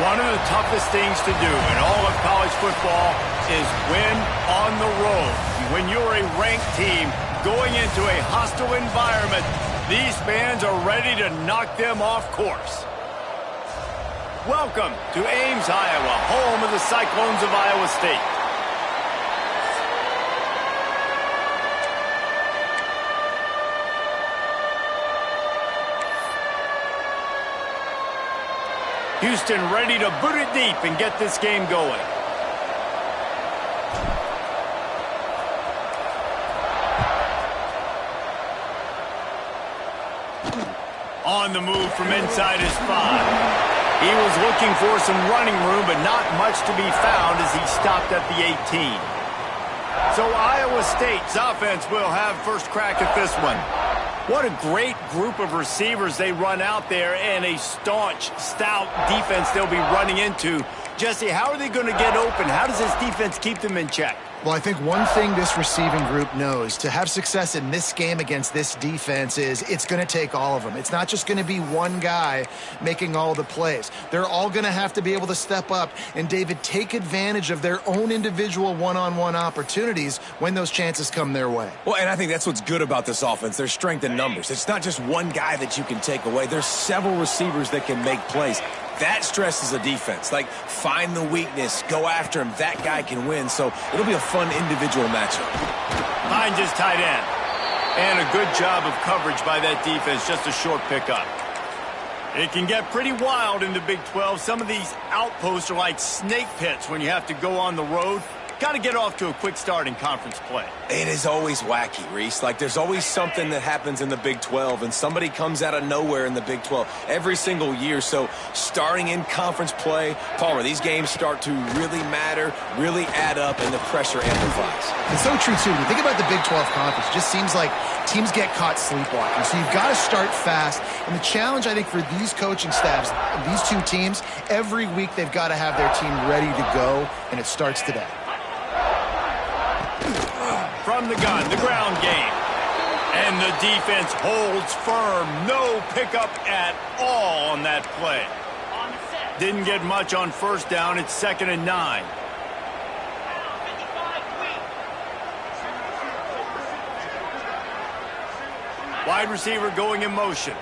One of the toughest things to do in all of college football is win on the road. When you're a ranked team going into a hostile environment, these fans are ready to knock them off course. Welcome to Ames, Iowa, home of the Cyclones of Iowa State. Houston ready to boot it deep and get this game going. On the move from inside his 5. He was looking for some running room, but not much to be found as he stopped at the 18. So Iowa State's offense will have first crack at this one. What a great group of receivers they run out there, and a staunch, stout defense they'll be running into. Jesse, how are they going to get open? How does this defense keep them in check? Well, I think one thing this receiving group knows to have success in this game against this defense is it's going to take all of them. It's not just going to be one guy making all the plays. They're all going to have to be able to step up and, David, take advantage of their own individual one-on-one opportunities when those chances come their way. Well, and I think that's what's good about this offense. There's strength in numbers. It's not just one guy that you can take away. There's several receivers that can make plays. That stresses a defense. Like, find the weakness, go after him. That guy can win, so it'll be a fun individual matchup. Finds his tight end. And a good job of coverage by that defense, just a short pickup. It can get pretty wild in the Big 12. Some of these outposts are like snake pits when you have to go on the road. Got to get off to a quick start in conference play. It is always wacky, Reese. Like, there's always something that happens in the Big 12, and somebody comes out of nowhere in the Big 12 every single year. So starting in conference play, Palmer, these games start to really matter, really add up, and the pressure amplifies. It's so true, too. When you think about the Big 12 conference, it just seems like teams get caught sleepwalking. So you've got to start fast. And the challenge, I think, for these coaching staffs, these two teams, every week they've got to have their team ready to go, and it starts today. From the gun, the ground game. And the defense holds firm. No pickup at all on that play. Didn't get much on first down. It's 2nd and 9. Wide receiver going in motion.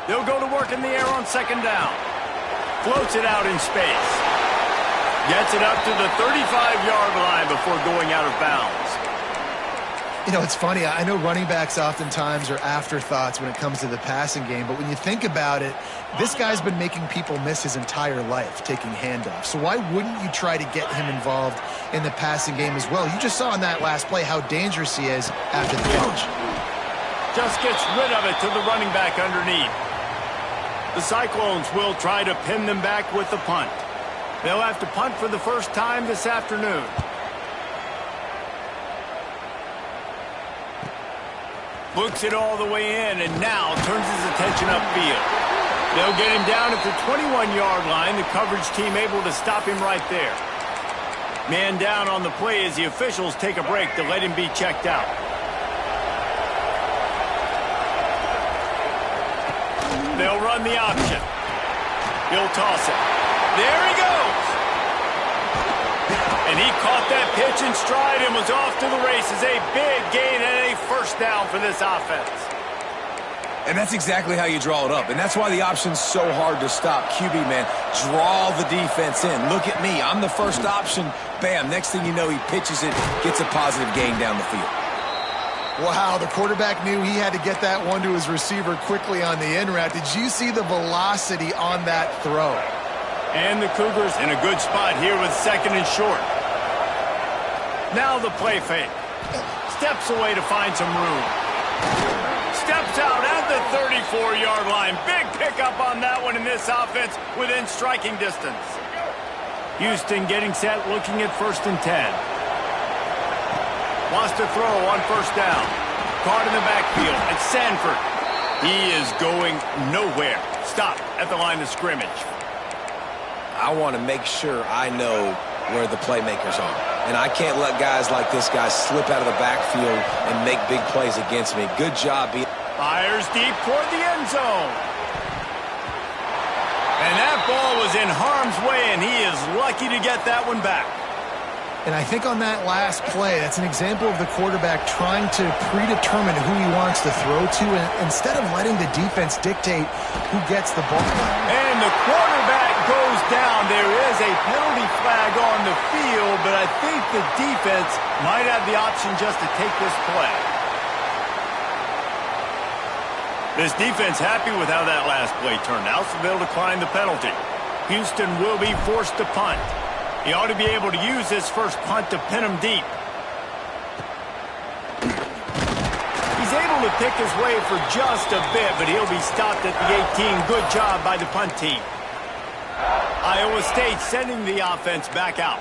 They'll go to work in the air on 2nd down. Floats it out in space. Gets it up to the 35-yard line before going out of bounds. You know, it's funny. I know running backs oftentimes are afterthoughts when it comes to the passing game, but when you think about it, this guy's been making people miss his entire life taking handoffs. So why wouldn't you try to get him involved in the passing game as well? You just saw in that last play how dangerous he is after the catch. Just gets rid of it to the running back underneath. The Cyclones will try to pin them back with the punt. They'll have to punt for the first time this afternoon. Looks it all the way in and now turns his attention upfield. They'll get him down at the 21-yard line. The coverage team able to stop him right there. Man down on the play as the officials take a break to let him be checked out. They'll run the option. He'll toss it. There he goes. And he caught that pitch in stride and was off to the races. A big gain and a first down for this offense. And that's exactly how you draw it up. And that's why the option's so hard to stop. QB, man, draw the defense in. Look at me. I'm the first option. Bam. Next thing you know, he pitches it, gets a positive gain down the field. Wow, the quarterback knew he had to get that one to his receiver quickly on the in route. Did you see the velocity on that throw? And the Cougars in a good spot here with 2nd and short. Now the play fake. Steps away to find some room. Steps out at the 34-yard line. Big pickup on that one in this offense within striking distance. Houston getting set, looking at 1st and 10. Wants to throw on first down. Caught in the backfield. It's Sanford. He is going nowhere. Stop at the line of scrimmage. I want to make sure I know where the playmakers are. And I can't let guys like this guy slip out of the backfield and make big plays against me. Good job. Fires deep toward the end zone. And that That ball was in harm's way, and he is lucky to get that one back. And I think on that last play, that's an example of the quarterback trying to predetermine who he wants to throw to, and instead of letting the defense dictate who gets the ball. And the quarterback goes down. There is a penalty flag on the field, but I think the defense might have the option just to take this play. This defense happy with how that last play turned out, so they'll decline the penalty. Houston will be forced to punt. He ought to be able to use his first punt to pin him deep. He's able to pick his way for just a bit, but he'll be stopped at the 18. Good job by the punt team. Iowa State sending the offense back out.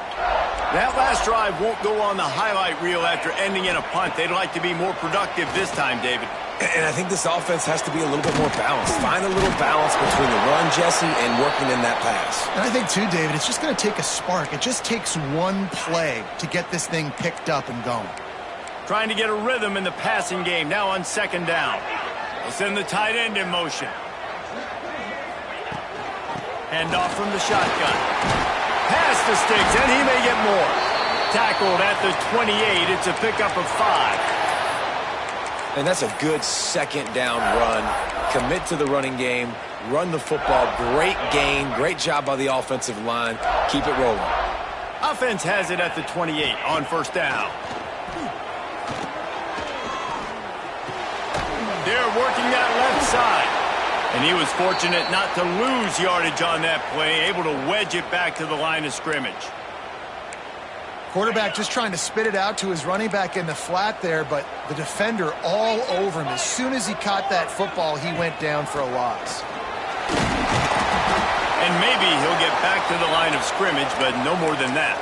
That last drive won't go on the highlight reel after ending in a punt. They'd like to be more productive this time, David. And I think this offense has to be a little bit more balanced. Find a little balance between the run, Jesse, and working in that pass. And I think, too, David, it's just going to take a spark. It just takes one play to get this thing picked up and going. Trying to get a rhythm in the passing game now on second down. They'll send the tight end in motion. Hand off from the shotgun. Pass to Sticks, and he may get more. Tackled at the 28. It's a pickup of 5. And that's a good second down run. Commit to the running game. Run the football. Great gain. Great job by the offensive line. Keep it rolling. Offense has it at the 28 on first down. They're working that left side. And he was fortunate not to lose yardage on that play, able to wedge it back to the line of scrimmage. Quarterback just trying to spit it out to his running back in the flat there, but the defender all over him. As soon as he caught that football, he went down for a loss. And maybe he'll get back to the line of scrimmage, but no more than that.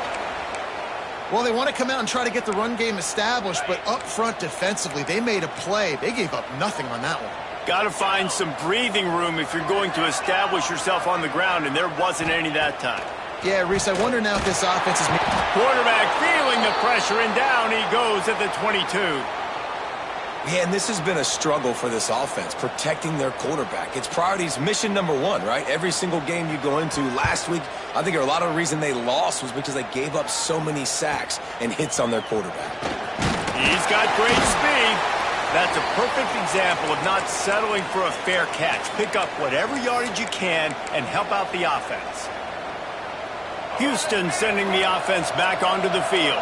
Well, they want to come out and try to get the run game established, but up front defensively, they made a play. They gave up nothing on that one. Got to find some breathing room if you're going to establish yourself on the ground, and there wasn't any that time. Yeah, Reese, I wonder now if this offense is... Quarterback feeling the pressure, and down he goes at the 22. Yeah, and this has been a struggle for this offense, protecting their quarterback. It's priorities, mission number one, right? Every single game you go into. Last week, I think a lot of the reason they lost was because they gave up so many sacks and hits on their quarterback. He's got great speed. That's a perfect example of not settling for a fair catch. Pick up whatever yardage you can and help out the offense. Houston sending the offense back onto the field.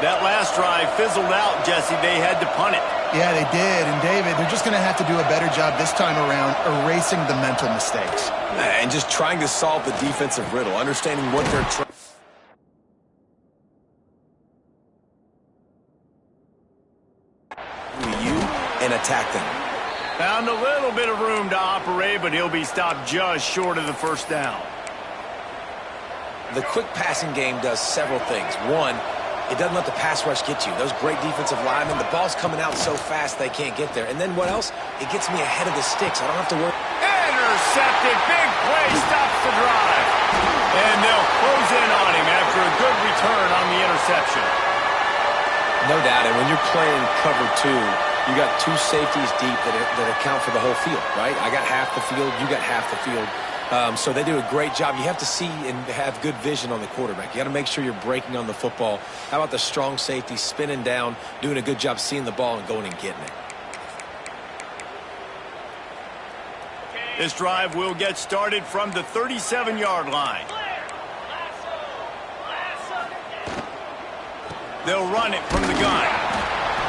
That last drive fizzled out, Jesse. They had to punt it. Yeah, they did. And, David, they're just going to have to do a better job this time around erasing the mental mistakes. And just trying to solve the defensive riddle, understanding what they're trying. And attack them. Found a little bit of room to operate, but he'll be stopped just short of the first down. The quick passing game does several things. One, it doesn't let the pass rush get you. Those great defensive linemen, the ball's coming out so fast they can't get there. And then what else? It gets me ahead of the sticks. I don't have to worry. Intercepted. Big play. Stops the drive. And they'll close in on him after a good return on the interception. No doubt. And when you're playing cover two, you got two safeties deep that account for the whole field, right? I got half the field. You got half the field. So they do a great job. You have to see and have good vision on the quarterback. You got to make sure you're breaking on the football. How about the strong safety spinning down, doing a good job seeing the ball and going and getting it. This drive will get started from the 37-yard line. They'll run it from the gun.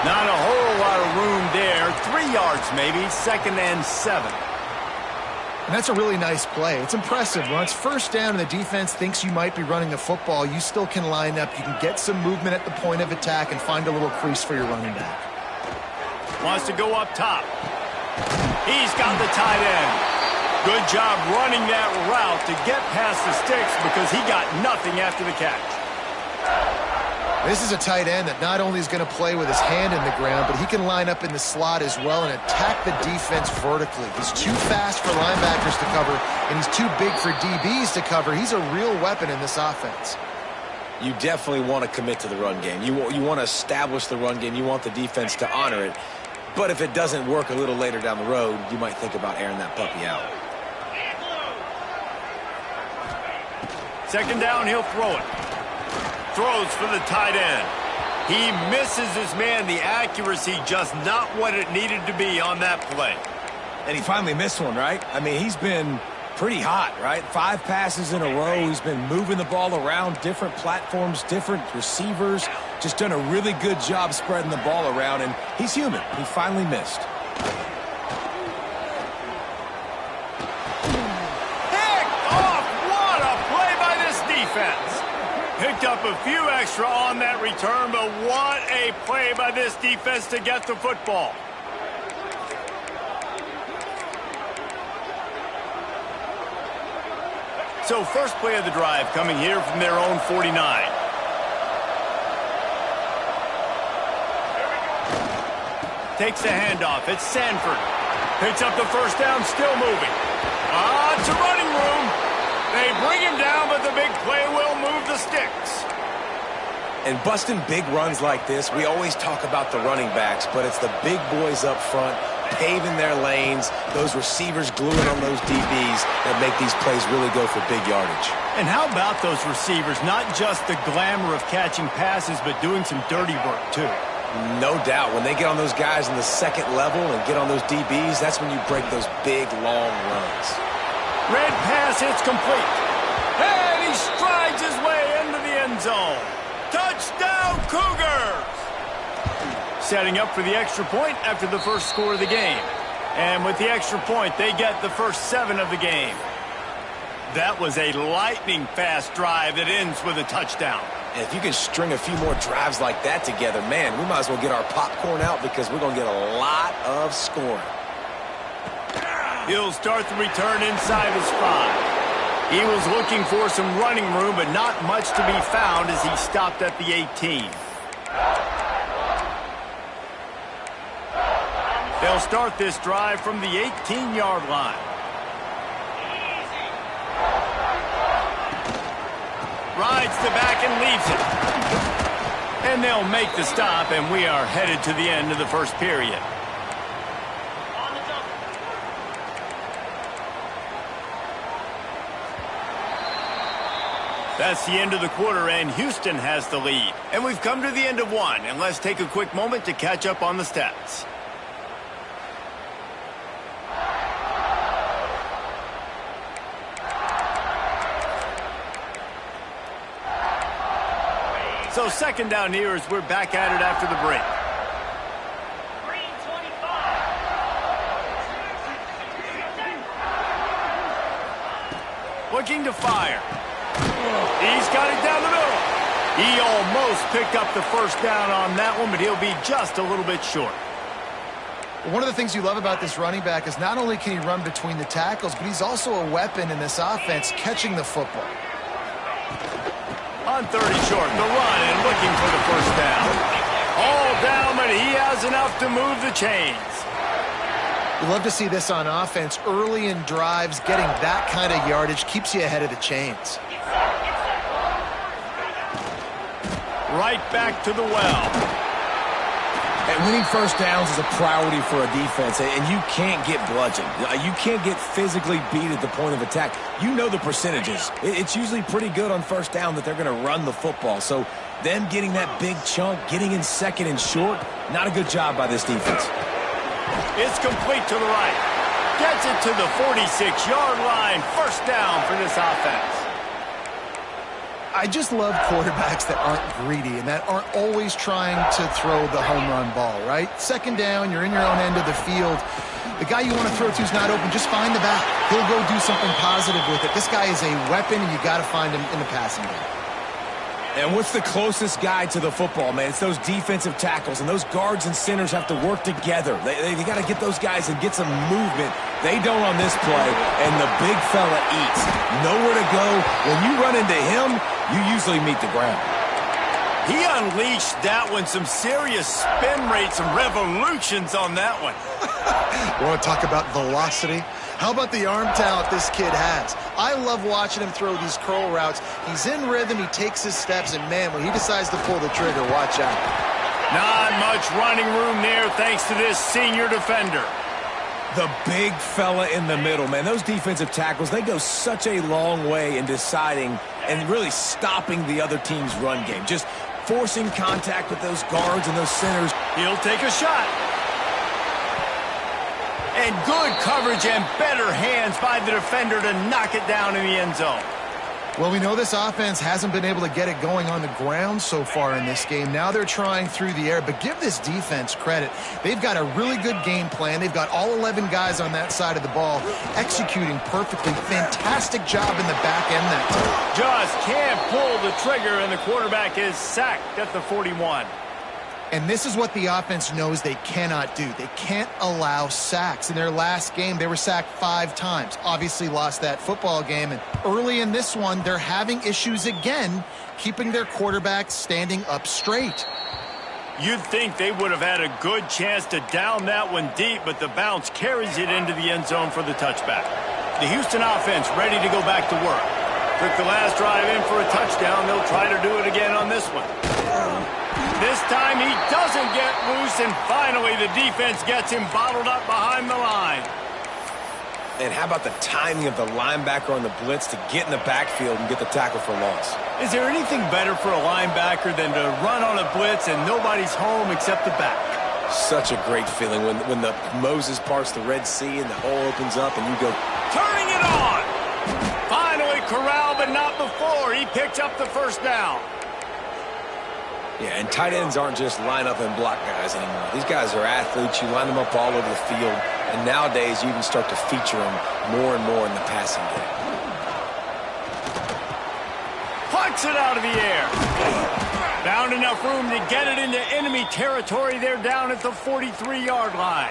Not a whole lot of room there. 3 yards maybe, 2nd and 7. And that's a really nice play. It's impressive. When it's first down and the defense thinks you might be running the football, you still can line up. You can get some movement at the point of attack and find a little crease for your running back. Wants to go up top. He's got the tight end. Good job running that route to get past the sticks because he got nothing after the catch. This is a tight end that not only is going to play with his hand in the ground, but he can line up in the slot as well and attack the defense vertically. He's too fast for linebackers to cover, and he's too big for DBs to cover. He's a real weapon in this offense. You definitely want to commit to the run game. You want to establish the run game. You want the defense to honor it. But if it doesn't work a little later down the road, you might think about airing that puppy out. Second down, he'll throw it. Throws for the tight end. He misses his man. The accuracy just not what it needed to be on that play. And he finally missed one, right? I mean, he's been pretty hot, right? 5 passes in a row. He's been moving the ball around, different platforms, different receivers. Just done a really good job spreading the ball around, and he's human. He finally missed. Picked off! What a play by this defense! Picked up a few extra on that return, but what a play by this defense to get the football. So first play of the drive coming here from their own 49. Takes the handoff. It's Sanford. Picks up the first down, still moving. It's a running room. They bring him down, but the big play will move the sticks. And busting big runs like this, we always talk about the running backs, but it's the big boys up front, paving their lanes, those receivers gluing on those DBs that make these plays really go for big yardage. And how about those receivers? Not just the glamour of catching passes, but doing some dirty work, too. No doubt. When they get on those guys in the second level and get on those DBs, that's when you break those big, long runs. Red pass hits complete. And he strides his way into the end zone. Touchdown, Cougars! Setting up for the extra point after the first score of the game. And with the extra point, they get the first 7 of the game. That was a lightning-fast drive that ends with a touchdown. And if you can string a few more drives like that together, man, we might as well get our popcorn out because we're going to get a lot of scoring. He'll start the return inside his 5. He was looking for some running room, but not much to be found as he stopped at the 18. They'll start this drive from the 18-yard line. Rides the back and leaves it. And they'll make the stop, and we are headed to the end of the first period. That's the end of the quarter, and Houston has the lead. And we've come to the end of one, and let's take a quick moment to catch up on the stats. So second down here as we're back at it after the break. Looking to fire. He's got it down the middle. He almost picked up the first down on that one, but he'll be just a little bit short. One of the things you love about this running back is not only can he run between the tackles, but he's also a weapon in this offense, catching the football. On 30 short, the run and looking for the first down. All down, but he has enough to move the chains. You love to see this on offense. Early in drives, getting that kind of yardage keeps you ahead of the chains. Right back to the well. And winning first downs is a priority for a defense, and you can't get bludgeoned. You can't get physically beat at the point of attack. You know the percentages. It's usually pretty good on first down that they're going to run the football. So them getting that big chunk, getting in second and short, not a good job by this defense. It's complete to the right. Gets it to the 46-yard line. First down for this offense. I just love quarterbacks that aren't greedy and that aren't always trying to throw the home run ball, right? Second down, you're in your own end of the field. The guy you want to throw to is not open. Just find the back. He'll go do something positive with it. This guy is a weapon, and you got to find him in the passing game. And what's the closest guy to the football, man? It's those defensive tackles, and those guards and centers have to work together. They got to get those guys and get some movement. They don't on this play, and the big fella eats. Nowhere to go. When you run into him, you usually meet the ground. He unleashed that one. Some serious spin rates, some revolutions on that one. Want to talk about velocity? How about the arm talent this kid has? I love watching him throw these curl routes. He's in rhythm, he takes his steps, and man, when he decides to pull the trigger, watch out. Not much running room there thanks to this senior defender. The big fella in the middle, man. Those defensive tackles, they go such a long way in deciding and really stopping the other team's run game. Just forcing contact with those guards and those centers. He'll take a shot. And good coverage and better hands by the defender to knock it down in the end zone. Well, we know this offense hasn't been able to get it going on the ground so far in this game. Now they're trying through the air, but give this defense credit. They've got a really good game plan. They've got all 11 guys on that side of the ball executing perfectly. Fantastic job in the back end that time. Just can't pull the trigger, and the quarterback is sacked at the 41. And this is what the offense knows they cannot do. They can't allow sacks. In their last game, they were sacked 5 times. Obviously lost that football game. And early in this one, they're having issues again, keeping their quarterback standing up straight. You'd think they would have had a good chance to down that one deep, but the bounce carries it into the end zone for the touchback. The Houston offense ready to go back to work. Took the last drive in for a touchdown. They'll try to do it again on this one. This time he doesn't get loose, and finally the defense gets him bottled up behind the line. And how about the timing of the linebacker on the blitz to get in the backfield and get the tackle for loss? Is there anything better for a linebacker than to run on a blitz and nobody's home except the back? Such a great feeling when the Moses parts the Red Sea and the hole opens up and you go, turning it on! Finally corralled, but not before. He picks up the first down. Yeah, and tight ends aren't just line up and block guys anymore. These guys are athletes. You line them up all over the field. And nowadays, you even start to feature them more and more in the passing game. Punts it out of the air. Found enough room to get it into enemy territory. They're down at the 43-yard line.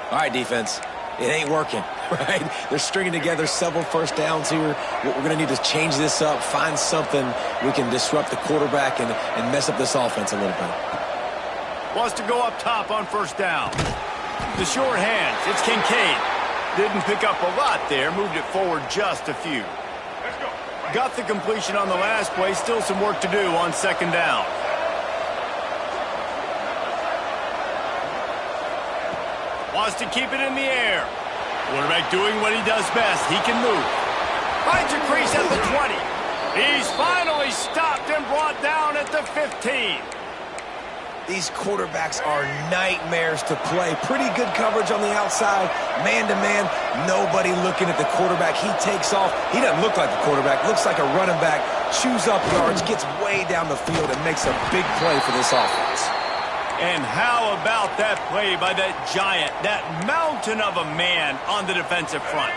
All right, defense. It ain't working, right? They're stringing together several first downs here. We're going to need to change this up, find something we can disrupt the quarterback and mess up this offense a little bit. Wants to go up top on first down. The short hands, it's Kincaid. Didn't pick up a lot there, moved it forward just a few. Let's go. Got the completion on the last play, still some work to do on second down. Wants to keep it in the air. Quarterback doing what he does best. He can move. Finds a crease at the 20. He's finally stopped and brought down at the 15. These quarterbacks are nightmares to play. Pretty good coverage on the outside. Man-to-man, nobody looking at the quarterback. He takes off. He doesn't look like a quarterback. Looks like a running back. Chews up yards, gets way down the field, and makes a big play for this offense. And how about that play by that giant, that mountain of a man on the defensive front?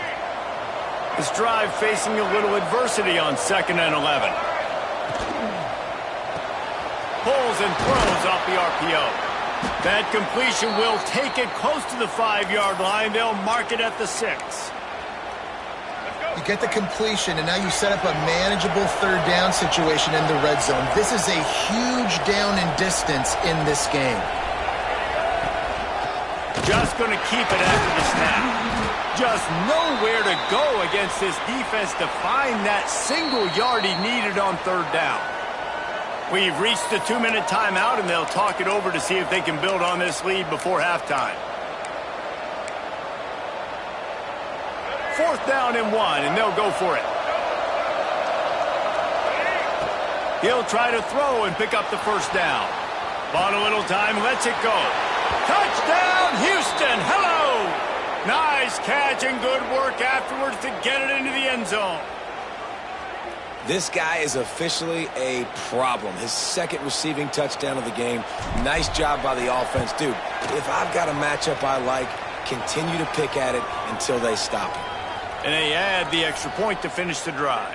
This drive facing a little adversity on 2nd and 11. Pulls and throws off the RPO. That completion will take it close to the 5-yard line. They'll mark it at the 6. You get the completion, and now you set up a manageable third down situation in the red zone. This is a huge down in distance in this game. Just going to keep it after the snap. Just nowhere to go against this defense to find that single yard he needed on third down. We've reached the 2-minute timeout, and they'll talk it over to see if they can build on this lead before halftime. 4th down and 1, and they'll go for it. He'll try to throw and pick up the first down. Bought a little time, lets it go. Touchdown, Houston! Hello! Nice catch and good work afterwards to get it into the end zone. This guy is officially a problem. His 2nd receiving touchdown of the game. Nice job by the offense. Dude, if I've got a matchup I like, continue to pick at it until they stop it. And they add the extra point to finish the drive.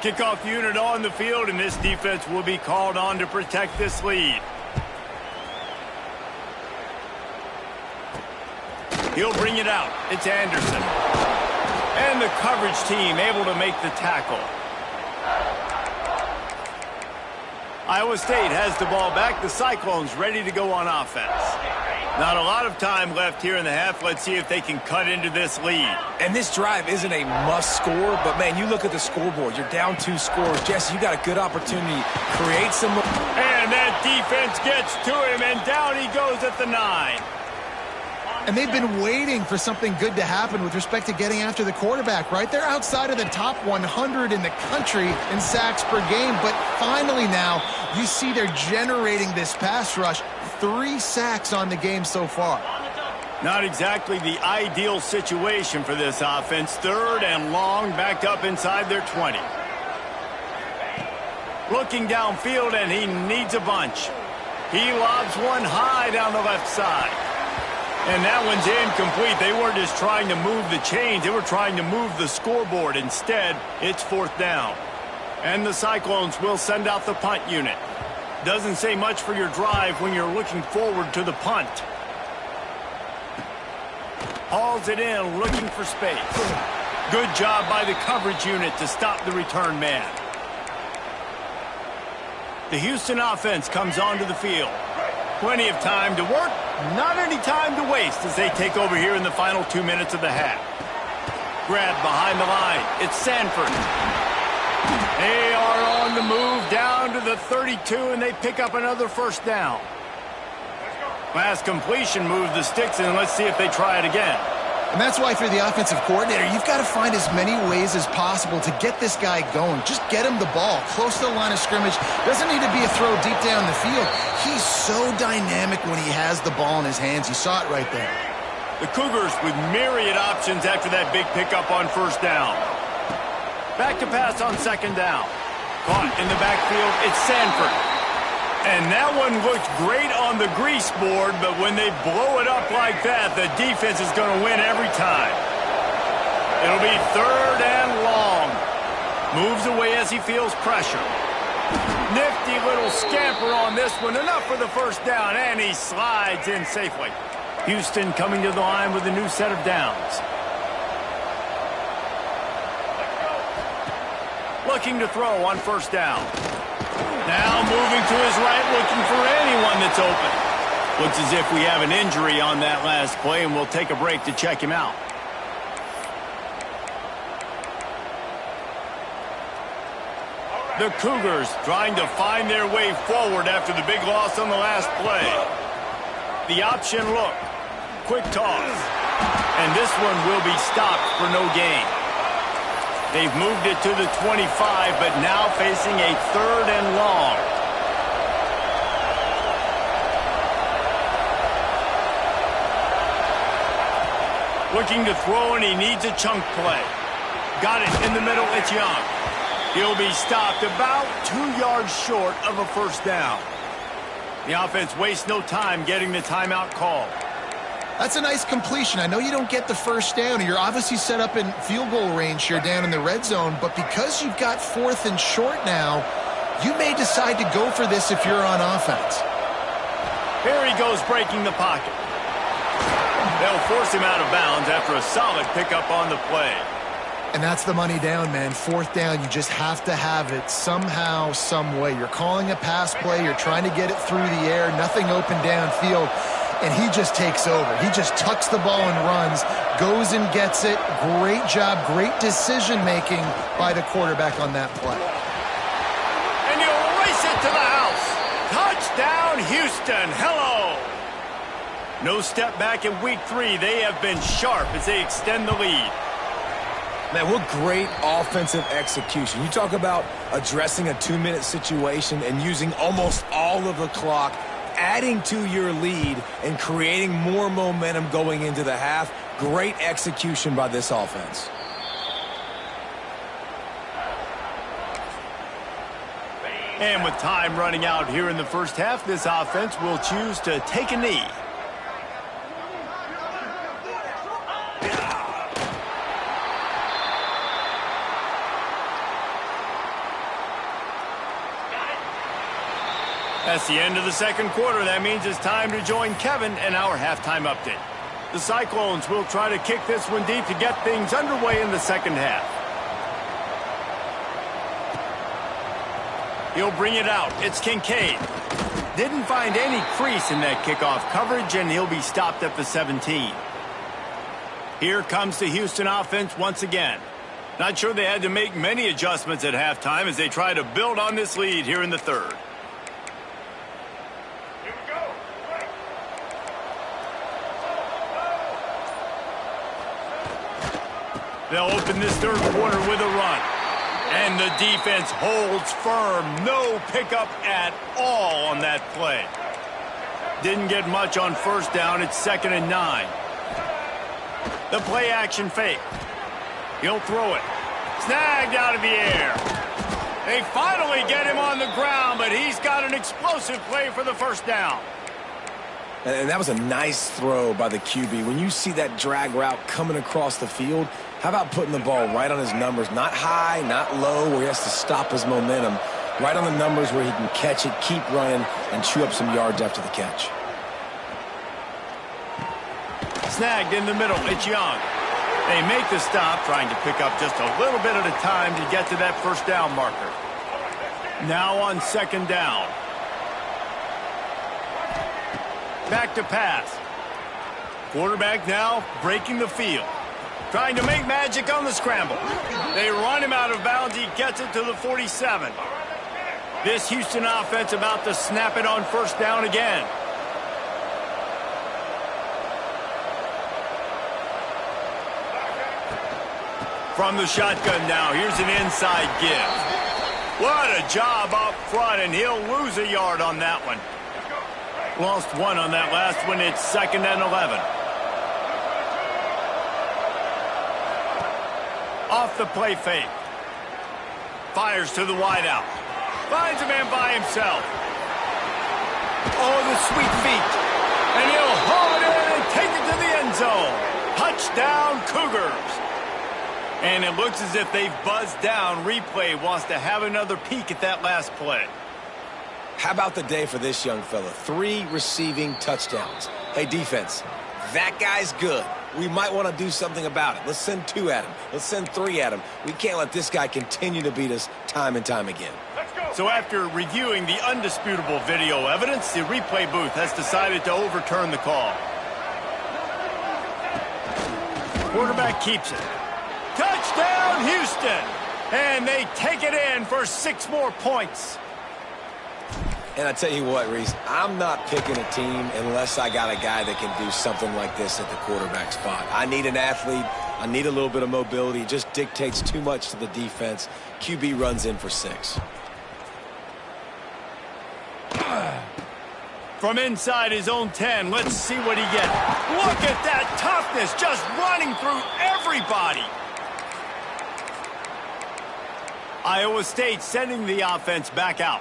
Kickoff unit on the field, and this defense will be called on to protect this lead. He'll bring it out. It's Anderson. And the coverage team able to make the tackle. Iowa State has the ball back. The Cyclones ready to go on offense. Not a lot of time left here in the half. Let's see if they can cut into this lead. And this drive isn't a must score, but man, you look at the scoreboard. You're down 2 scores. Jesse, you got a good opportunity. Create some. And that defense gets to him, and down he goes at the 9. And they've been waiting for something good to happen with respect to getting after the quarterback, right? They're outside of the top 100 in the country in sacks per game, but finally now you see they're generating this pass rush. 3 sacks on the game so far. Not exactly the ideal situation for this offense. 3rd and long, backed up inside their 20. Looking downfield, and he needs a bunch. He lobs one high down the left side. And that one's incomplete. They weren't just trying to move the chains. They were trying to move the scoreboard. Instead, it's 4th down. And the Cyclones will send out the punt unit. Doesn't say much for your drive when you're looking forward to the punt. Hauls it in, looking for space. Good job by the coverage unit to stop the return man. The Houston offense comes onto the field. Plenty of time to work, not any time to waste as they take over here in the final 2 minutes of the half. Grab behind the line. It's Sanford. They are on the move down to the 32, and they pick up another 1st down. Last completion moved the sticks, and let's see if they try it again. And that's why, for the offensive coordinator, you've got to find as many ways as possible to get this guy going. Just get him the ball close to the line of scrimmage. Doesn't need to be a throw deep down the field. He's so dynamic when he has the ball in his hands. You saw it right there. The Cougars with myriad options after that big pickup on 1st down. Back to pass on 2nd down. Caught in the backfield, it's Sanford. And that one looked great on the grease board, but when they blow it up like that, the defense is going to win every time. It'll be 3rd and long. Moves away as he feels pressure. Nifty little scamper on this one. Enough for the 1st down, and he slides in safely. Houston coming to the line with a new set of downs. Looking to throw on 1st down. Now moving to his right, looking for anyone that's open. Looks as if we have an injury on that last play, and we'll take a break to check him out. The Cougars trying to find their way forward after the big loss on the last play. The option look. Quick toss. And this one will be stopped for no gain. They've moved it to the 25, but now facing a 3rd and long. Looking to throw, and he needs a chunk play. Got it in the middle, it's Young. He'll be stopped about 2 yards short of a 1st down. The offense wastes no time getting the timeout called. That's a nice completion. I know you don't get the 1st down. You're obviously set up in field goal range here down in the red zone, but because you've got 4th and short now, you may decide to go for this if you're on offense. Here he goes, breaking the pocket. They'll force him out of bounds after a solid pickup on the play. And that's the money down, man. 4th down, you just have to have it somehow, some way. You're calling a pass play. You're trying to get it through the air. Nothing open downfield. And he just takes over. He just tucks the ball and runs, goes and gets it. Great job, great decision-making by the quarterback on that play. And you'll race it to the house. Touchdown, Houston. Hello. No step back in week 3. They have been sharp as they extend the lead. Man, what great offensive execution. You talk about addressing a 2-minute situation and using almost all of the clock, adding to your lead and creating more momentum going into the half. Great execution by this offense. And with time running out here in the first half, this offense will choose to take a knee. That's the end of the second quarter. That means it's time to join Kevin in our halftime update. The Cyclones will try to kick this one deep to get things underway in the second half. He'll bring it out. It's Kincaid. Didn't find any crease in that kickoff coverage, and he'll be stopped at the 17. Here comes the Houston offense once again. Not sure they had to make many adjustments at halftime as they try to build on this lead here in the third. They'll open this third quarter with a run. And the defense holds firm. No pickup at all on that play. Didn't get much on first down. It's 2nd and 9. The play action fake. He'll throw it. Snagged out of the air. They finally get him on the ground, but he's got an explosive play for the first down. And that was a nice throw by the QB. When you see that drag route coming across the field, how about putting the ball right on his numbers? Not high, not low, where he has to stop his momentum. Right on the numbers where he can catch it, keep running, and chew up some yards after the catch. Snagged in the middle. It's Young. They make the stop, trying to pick up just a little bit at a time to get to that first down marker. Now on 2nd down. Back to pass. Quarterback now breaking the field. Trying to make magic on the scramble. They run him out of bounds. He gets it to the 47. This Houston offense about to snap it on first down again. From the shotgun now, here's an inside give. What a job up front, and he'll lose a yard on that one. Lost one on that last one. It's 2nd and 11. Off the play fake. Fires to the wideout. Finds a man by himself. Oh, the sweet feet. And he'll haul it in and take it to the end zone. Touchdown, Cougars. And it looks as if they've buzzed down. Replay wants to have another peek at that last play. How about the day for this young fella? 3 receiving touchdowns. Hey, defense, that guy's good. We might want to do something about it. Let's send 2 at him. Let's send 3 at him. We can't let this guy continue to beat us time and time again. So after reviewing the undisputable video evidence, the replay booth has decided to overturn the call. Quarterback keeps it. Touchdown, Houston! And they take it in for 6 more points. And I tell you what, Reese, I'm not picking a team unless I got a guy that can do something like this at the quarterback spot. I need an athlete. I need a little bit of mobility. It just dictates too much to the defense. QB runs in for 6. From inside his own 10, let's see what he gets. Look at that toughness, just running through everybody. Iowa State sending the offense back out.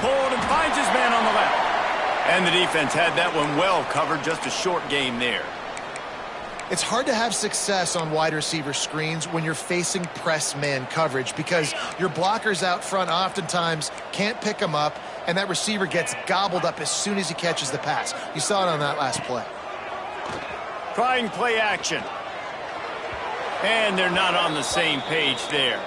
Pulled and finds his man on the left. And the defense had that one well covered, just a short game there. It's hard to have success on wide receiver screens when you're facing press man coverage because your blockers out front oftentimes can't pick them up, and that receiver gets gobbled up as soon as he catches the pass. You saw it on that last play. Trying play action. And they're not on the same page there.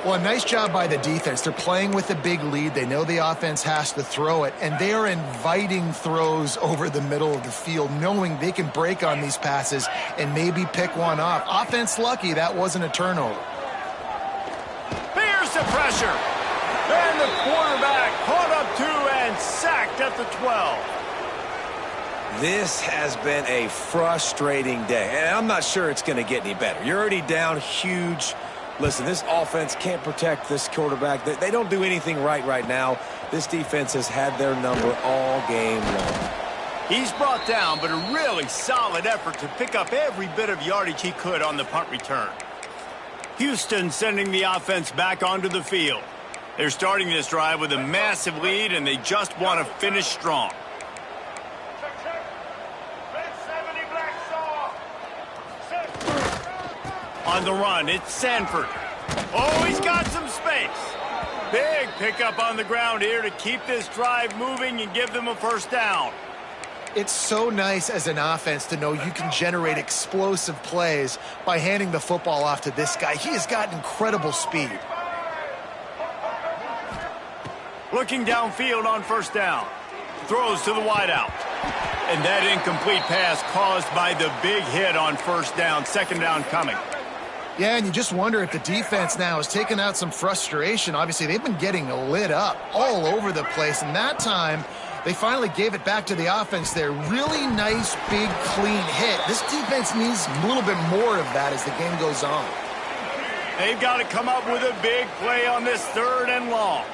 Well, a nice job by the defense. They're playing with a big lead. They know the offense has to throw it, and they are inviting throws over the middle of the field, knowing they can break on these passes and maybe pick one off. Offense lucky that wasn't a turnover. Here's the pressure. And the quarterback caught up to and sacked at the 12. This has been a frustrating day, and I'm not sure it's going to get any better. You're already down huge. Listen, this offense can't protect this quarterback. They don't do anything right now. This defense has had their number all game long. He's brought down, but a really solid effort to pick up every bit of yardage he could on the punt return. Houston sending the offense back onto the field. They're starting this drive with a massive lead, and they just want to finish strong. On the run, it's Sanford. Oh, he's got some space. Big pickup on the ground here to keep this drive moving and give them a first down. It's so nice as an offense to know you can generate explosive plays by handing the football off to this guy. He has got incredible speed. Looking downfield on first down. Throws to the wideout. And that incomplete pass caused by the big hit on first down. 2nd down coming. Yeah, and you just wonder if the defense now has taken out some frustration. Obviously, they've been getting lit up all over the place, and that time they finally gave it back to the offense there. Really nice, big, clean hit. This defense needs a little bit more of that as the game goes on. They've got to come up with a big play on this 3rd and long.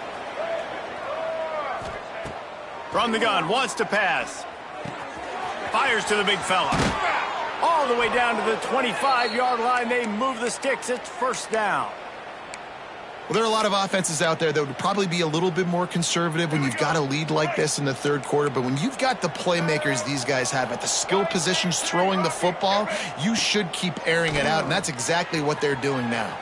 From the gun, wants to pass. Fires to the big fella. All the way down to the 25-yard line. They move the sticks. It's 1st down. Well, there are a lot of offenses out there that would probably be a little bit more conservative when you've got a lead like this in the 3rd quarter. But when you've got the playmakers these guys have at the skill positions throwing the football, you should keep airing it out. And that's exactly what they're doing now.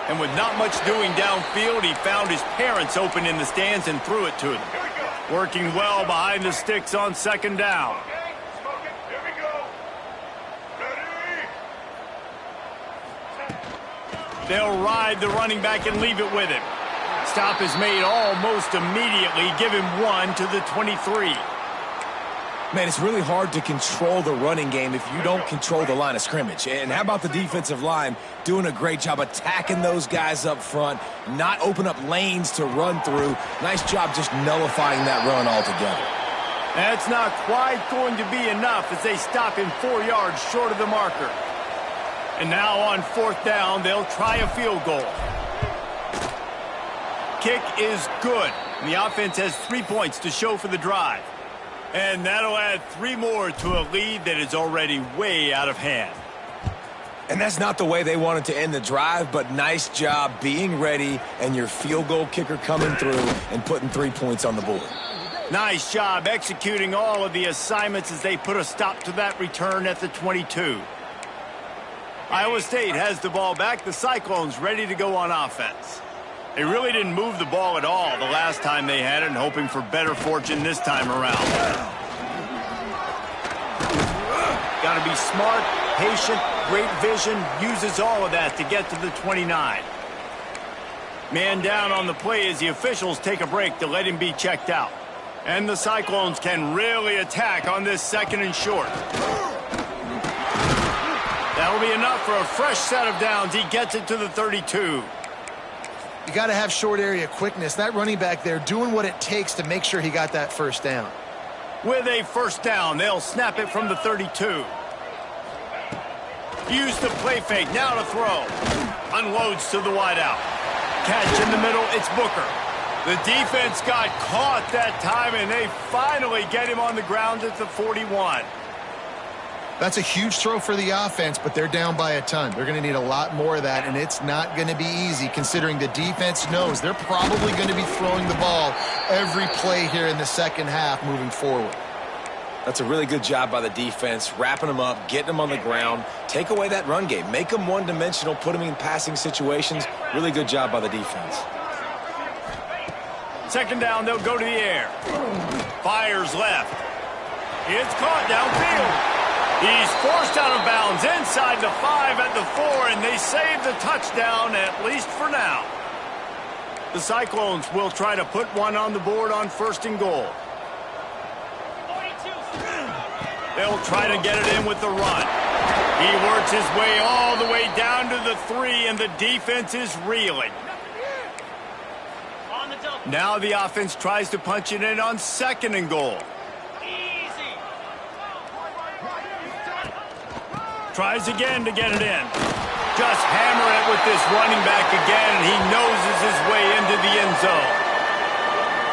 And with not much doing downfield, he found his parents open in the stands and threw it to them. Working well behind the sticks on 2nd down. They'll ride the running back and leave it with him. Stop is made almost immediately. Give him 1 to the 23. Man, it's really hard to control the running game if you don't control the line of scrimmage. And how about the defensive line doing a great job attacking those guys up front, not open up lanes to run through. Nice job just nullifying that run altogether. That's not quite going to be enough as they stop him 4 yards short of the marker. And now on 4th down, they'll try a field goal. Kick is good. The offense has 3 points to show for the drive. And that'll add 3 more to a lead that is already way out of hand. And that's not the way they wanted to end the drive, but nice job being ready and your field goal kicker coming through and putting 3 points on the board. Nice job executing all of the assignments as they put a stop to that return at the 22. Iowa State has the ball back. The Cyclones ready to go on offense. They really didn't move the ball at all the last time they had it, and hoping for better fortune this time around. Got to be smart, patient, great vision, uses all of that to get to the 29. Man down on the play as the officials take a break to let him be checked out. And the Cyclones can really attack on this 2nd and short. That'll be enough for a fresh set of downs. He gets it to the 32. You got to have short area quickness. That running back there doing what it takes to make sure he got that 1st down. With a 1st down, they'll snap it from the 32. Use the play fake, now to throw. Unloads to the wideout. Catch in the middle, it's Booker. The defense got caught that time, and they finally get him on the ground at the 41. That's a huge throw for the offense, but they're down by a ton. They're going to need a lot more of that, and it's not going to be easy considering the defense knows they're probably going to be throwing the ball every play here in the 2nd half moving forward. That's a really good job by the defense, wrapping them up, getting them on the ground, take away that run game, make them one-dimensional, put them in passing situations. Really good job by the defense. 2nd down, they'll go to the air. Fires left. It's caught downfield. He's forced out of bounds inside the 5 at the 4, and they save the touchdown, at least for now. The Cyclones will try to put one on the board on 1st and goal. They'll try to get it in with the run. He works his way all the way down to the 3, and the defense is reeling. Now the offense tries to punch it in on 2nd and goal. Tries again to get it in. Just hammer it with this running back again, and he noses his way into the end zone.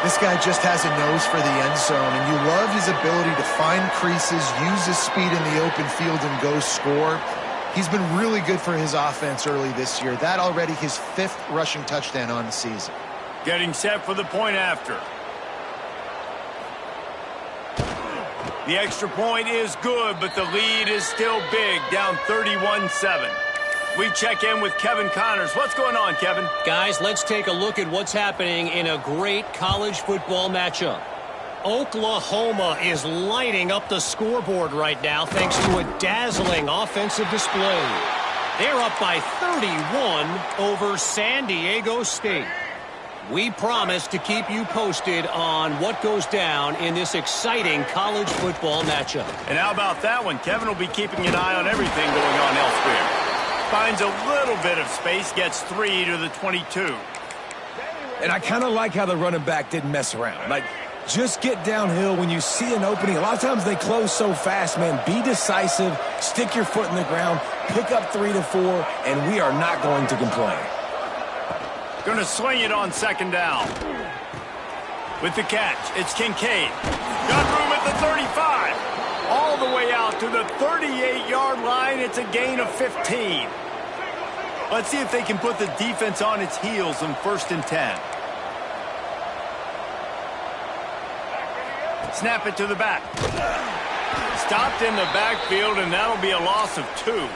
This guy just has a nose for the end zone, and you love his ability to find creases, use his speed in the open field, and go score. He's been really good for his offense early this year. That already his 5th rushing touchdown on the season. Getting set for the point after. The extra point is good, but the lead is still big, down 31-7. We check in with Kevin Connors. What's going on, Kevin? Guys, let's take a look at what's happening in a great college football matchup. Oklahoma is lighting up the scoreboard right now thanks to a dazzling offensive display. They're up by 31 over San Diego State. We promise to keep you posted on what goes down in this exciting college football matchup. And how about that one? Kevin will be keeping an eye on everything going on elsewhere. finds a little bit of space, gets 3 to the 22. And I kind of like how the running back didn't mess around. Like, just get downhill when you see an opening. A lot of times they close so fast, man. Be decisive, stick your foot in the ground, pick up 3 to 4, and we are not going to complain. Going to swing it on second down. With the catch, it's Kincaid. Got room at the 35. All the way out to the 38-yard line. It's a gain of 15. Let's see if they can put the defense on its heels on 1st and 10. Snap it to the back. Stopped in the backfield, and that'll be a loss of 2.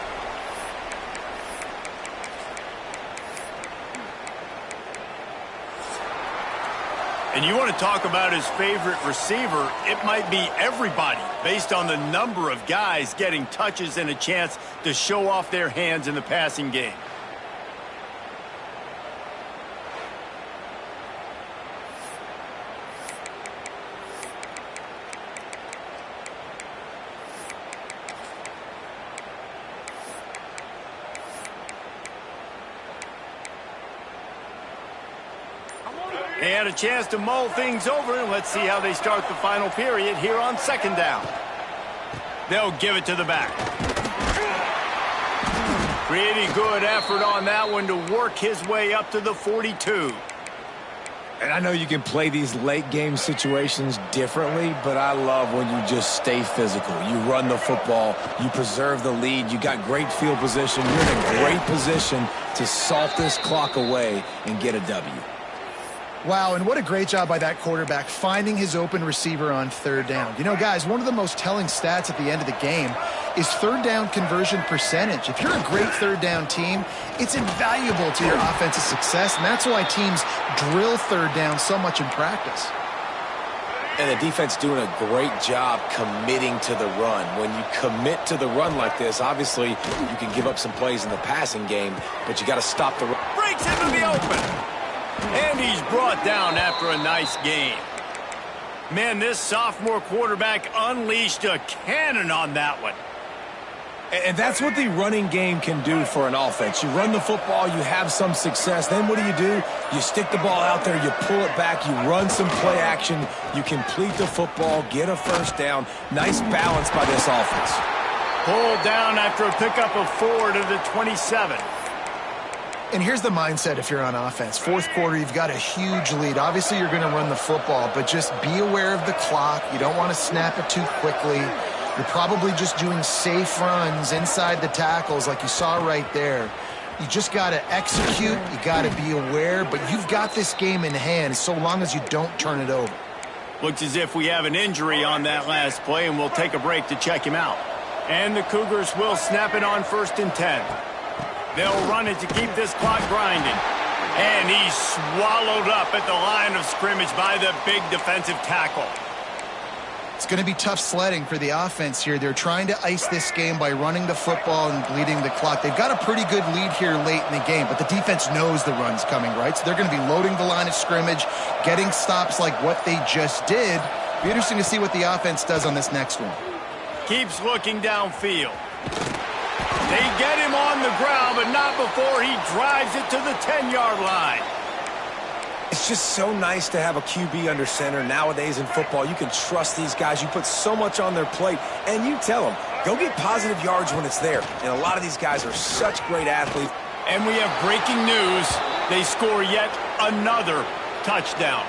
And you want to talk about his favorite receiver, it might be everybody based on the number of guys getting touches and a chance to show off their hands in the passing game. They had a chance to mull things over, and let's see how they start the final period here on second down. They'll give it to the back. Pretty good effort on that one to work his way up to the 42. And I know you can play these late game situations differently, but I love when you just stay physical. You run the football, you preserve the lead, you got great field position, you're in a great position to salt this clock away and get a W. Wow, and what a great job by that quarterback finding his open receiver on 3rd down. You know, guys, one of the most telling stats at the end of the game is 3rd down conversion percentage. If you're a great 3rd down team, it's invaluable to your offensive success, and that's why teams drill 3rd down so much in practice. And the defense doing a great job committing to the run. When you commit to the run like this, obviously you can give up some plays in the passing game, but you got to stop the run. Breaks into the open. And he's brought down after a nice game. Man, this sophomore quarterback unleashed a cannon on that one. And that's what the running game can do for an offense. You run the football, you have some success. Then what do? You stick the ball out there, you pull it back, you run some play action, you complete the football, get a 1st down. Nice balance by this offense. Pulled down after a pickup of 4 to the 27. And here's the mindset if you're on offense. 4th quarter, you've got a huge lead. Obviously, you're going to run the football, but just be aware of the clock. You don't want to snap it too quickly. You're probably just doing safe runs inside the tackles like you saw right there. You just got to execute. You got to be aware, but you've got this game in hand so long as you don't turn it over. Looks as if we have an injury on that last play, and we'll take a break to check him out. And the Cougars will snap it on 1st and 10. They'll run it to keep this clock grinding. And he's swallowed up at the line of scrimmage by the big defensive tackle. It's going to be tough sledding for the offense here. They're trying to ice this game by running the football and bleeding the clock. They've got a pretty good lead here late in the game, but the defense knows the run's coming, right? So they're going to be loading the line of scrimmage, getting stops like what they just did. Be interesting to see what the offense does on this next one. Keeps looking downfield. They get him on the ground, but not before he drives it to the 10-yard line. It's just so nice to have a QB under center. Nowadays in football, you can trust these guys. You put so much on their plate, and you tell them, go get positive yards when it's there. And a lot of these guys are such great athletes. And we have breaking news. They score yet another touchdown.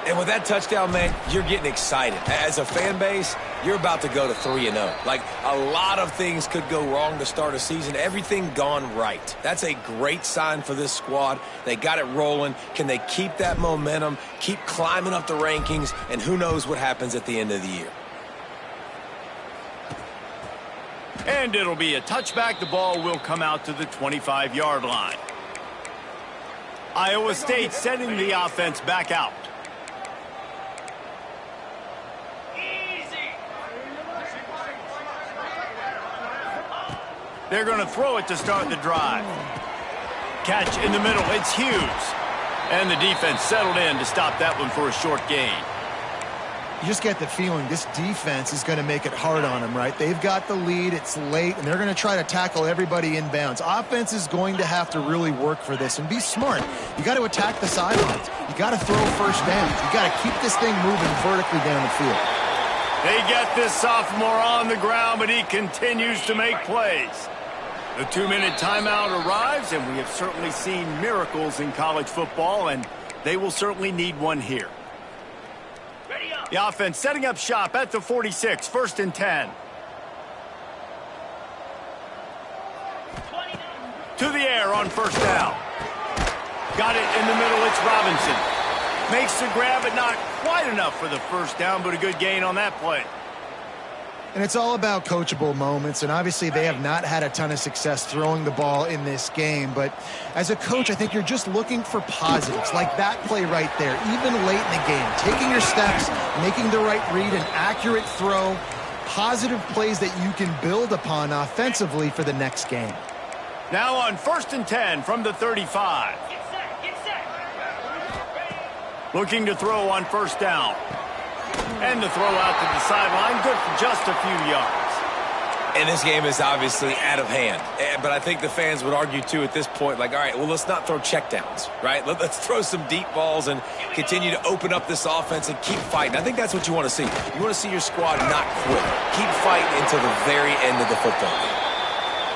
And with that touchdown, man, you're getting excited. As a fan base, you're about to go to 3-0. Like, a lot of things could go wrong to start a season. Everything gone right. That's a great sign for this squad. They got it rolling. Can they keep that momentum, keep climbing up the rankings, and who knows what happens at the end of the year. And it'll be a touchback. The ball will come out to the 25-yard line. Iowa State sending the offense back out. They're going to throw it to start the drive. Catch in the middle. It's Hughes. And the defense settled in to stop that one for a short gain. You just get the feeling this defense is going to make it hard on them, right? They've got the lead, it's late, and they're going to try to tackle everybody inbounds. Offense is going to have to really work for this and be smart. You got to attack the sidelines. You got to throw first downs. You got to keep this thing moving vertically down the field. They get this sophomore on the ground, but he continues to make plays. The 2-minute timeout arrives, and we have certainly seen miracles in college football, and they will certainly need one here. The offense setting up shop at the 46, 1st and 10. To the air on 1st down. Got it in the middle, it's Robinson. Makes the grab, but not quite enough for the 1st down, but a good gain on that play. And it's all about coachable moments, and obviously they have not had a ton of success throwing the ball in this game. But as a coach, I think you're just looking for positives, like that play right there, even late in the game. Taking your steps, making the right read, an accurate throw, positive plays that you can build upon offensively for the next game. Now on 1st and 10 from the 35. Looking to throw on 1st down. And the throw out to the sideline, good for just a few yards. And this game is obviously out of hand. But I think the fans would argue, too, at this point, like, all right, well, let's not throw checkdowns, right? Let's throw some deep balls and continue to open up this offense and keep fighting. I think that's what you want to see. You want to see your squad not quit. Keep fighting until the very end of the football game.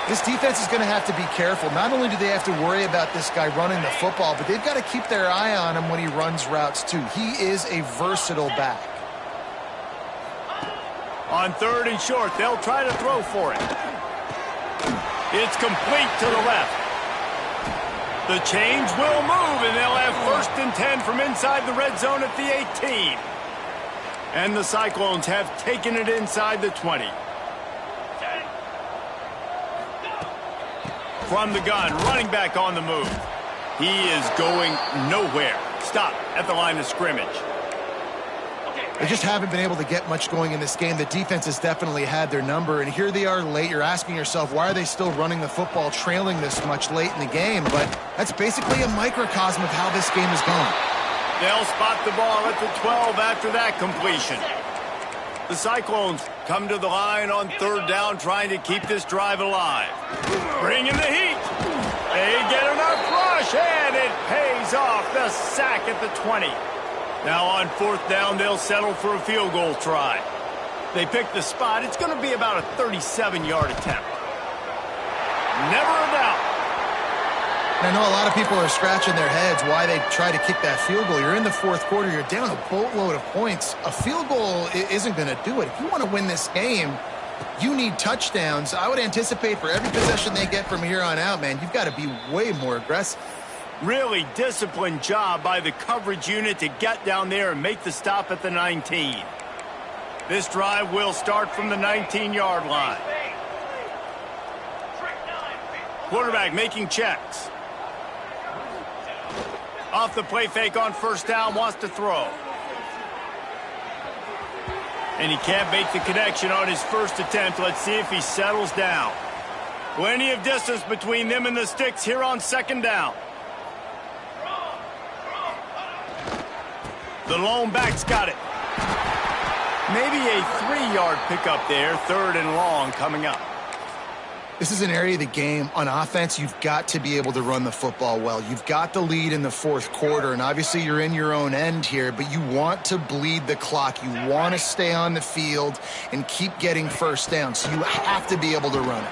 This defense is going to have to be careful. Not only do they have to worry about this guy running the football, but they've got to keep their eye on him when he runs routes, too. He is a versatile back. On 3rd and short, they'll try to throw for it. It's complete to the left. The change will move, and they'll have 1st and 10 from inside the red zone at the 18. And the Cyclones have taken it inside the 20. From the gun, running back on the move. He is going nowhere. Stop at the line of scrimmage. They just haven't been able to get much going in this game. The defense has definitely had their number, and here they are late. You're asking yourself, why are they still running the football, trailing this much late in the game? But that's basically a microcosm of how this game has gone. They'll spot the ball at the 12 after that completion. The Cyclones come to the line on 3rd down, trying to keep this drive alive. Bring in the heat. They get enough rush, and it pays off. The sack at the 20. Now on 4th down, they'll settle for a field goal try. They pick the spot. It's going to be about a 37-yard attempt. Never a doubt. And I know a lot of people are scratching their heads why they try to kick that field goal. You're in the 4th quarter. You're down a boatload of points. A field goal isn't going to do it. If you want to win this game, you need touchdowns. I would anticipate for every possession they get from here on out, man, you've got to be way more aggressive. Really disciplined job by the coverage unit to get down there and make the stop at the 19. This drive will start from the 19-yard line. Quarterback making checks. Off the play fake on 1st down, wants to throw. And he can't make the connection on his 1st attempt. Let's see if he settles down. Plenty of distance between them and the sticks here on 2nd down. The lone back's got it. Maybe a 3-yard pickup there, 3rd and long coming up. This is an area of the game. On offense, you've got to be able to run the football well. You've got the lead in the 4th quarter, and obviously you're in your own end here, but you want to bleed the clock. You want to stay on the field and keep getting 1st down, so you have to be able to run it.